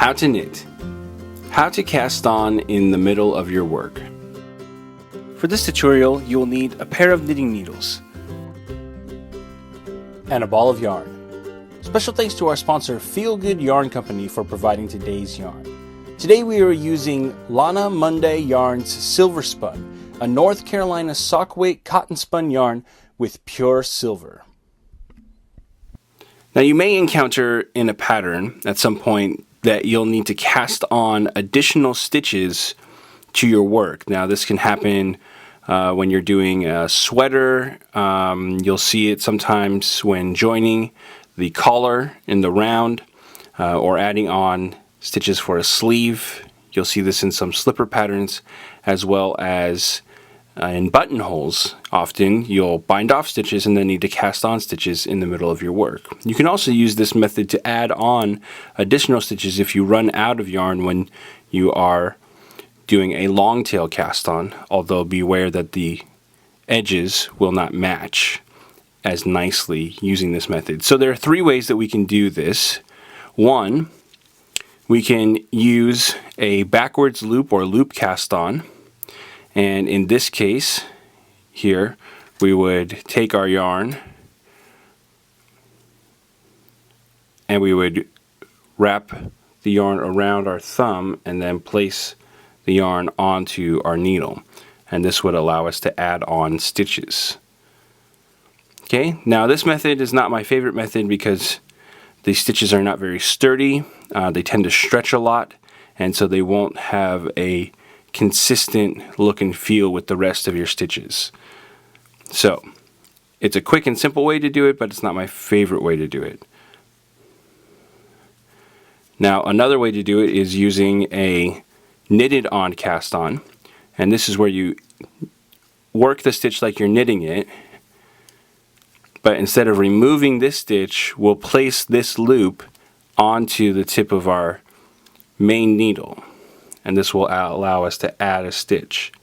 How to knit. How to cast on in the middle of your work. For this tutorial, you will need a pair of knitting needles and a ball of yarn. Special thanks to our sponsor Feel Good Yarn Company for providing today's yarn. Today we are using Lana Monday Yarns Silver Spun, a North Carolina sock weight cotton spun yarn with pure silver. Now you may encounter in a pattern at some point that you'll need to cast on additional stitches to your work. Now this can happen when you're doing a sweater. You'll see it sometimes when joining the collar in the round or adding on stitches for a sleeve. You'll see this in some slipper patterns, as well as in buttonholes. Often you'll bind off stitches and then need to cast on stitches in the middle of your work. You can also use this method to add on additional stitches if you run out of yarn when you are doing a long tail cast on, although beware that the edges will not match as nicely using this method. So there are three ways that we can do this. One, we can use a backwards loop or loop cast on, and in this case here we would take our yarn and we would wrap the yarn around our thumb and then place the yarn onto our needle, and this would allow us to add on stitches. Okay, now this method is not my favorite method because the stitches are not very sturdy. They tend to stretch a lot, and so they won't have a consistent look and feel with the rest of your stitches. So it's a quick and simple way to do it, but it's not my favorite way to do it. Now another way to do it is using a knitted on cast on, and this is where you work the stitch like you're knitting it, but instead of removing this stitch, we'll place this loop onto the tip of our main needle, and this will allow us to add a stitch.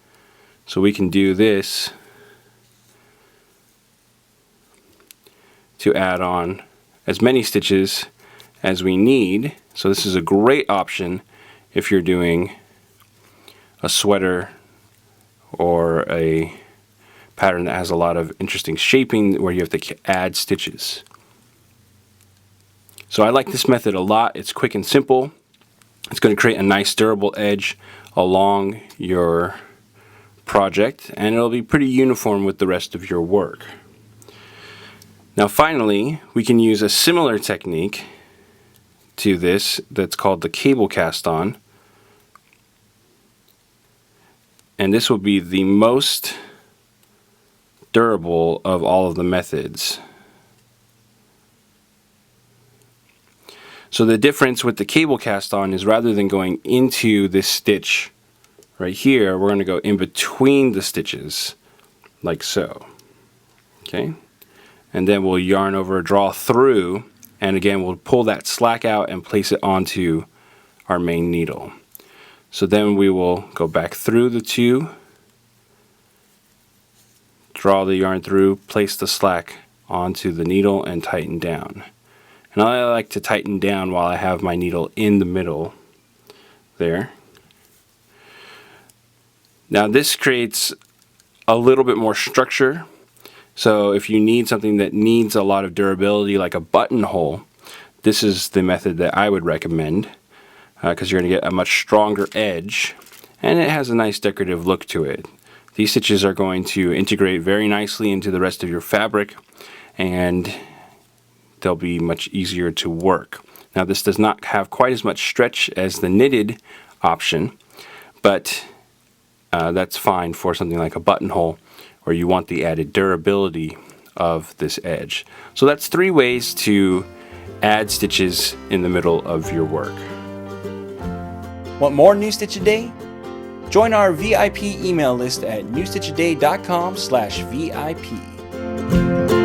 So we can do this to add on as many stitches as we need. So this is a great option if you're doing a sweater or a pattern that has a lot of interesting shaping where you have to add stitches. So I like this method a lot. It's quick and simple. It's going to create a nice durable edge along your project, and it'll be pretty uniform with the rest of your work. Now finally, we can use a similar technique to this that's called the cable cast on, and this will be the most durable of all of the methods. So the difference with the cable cast on is rather than going into this stitch right here, we're going to go in between the stitches like so. Okay, and then we'll yarn over, draw through, and again we'll pull that slack out and place it onto our main needle. So then we will go back through the two, draw the yarn through, place the slack onto the needle, and tighten down. And I like to tighten down while I have my needle in the middle there. Now this creates a little bit more structure. So if you need something that needs a lot of durability like a buttonhole, this is the method that I would recommend, because you're going to get a much stronger edge and it has a nice decorative look to it. These stitches are going to integrate very nicely into the rest of your fabric, and they'll be much easier to work. Now this does not have quite as much stretch as the knitted option, but that's fine for something like a buttonhole where you want the added durability of this edge. So that's three ways to add stitches in the middle of your work. Want more New Stitch a Day? Join our VIP email list at newstitchaday.com/VIP.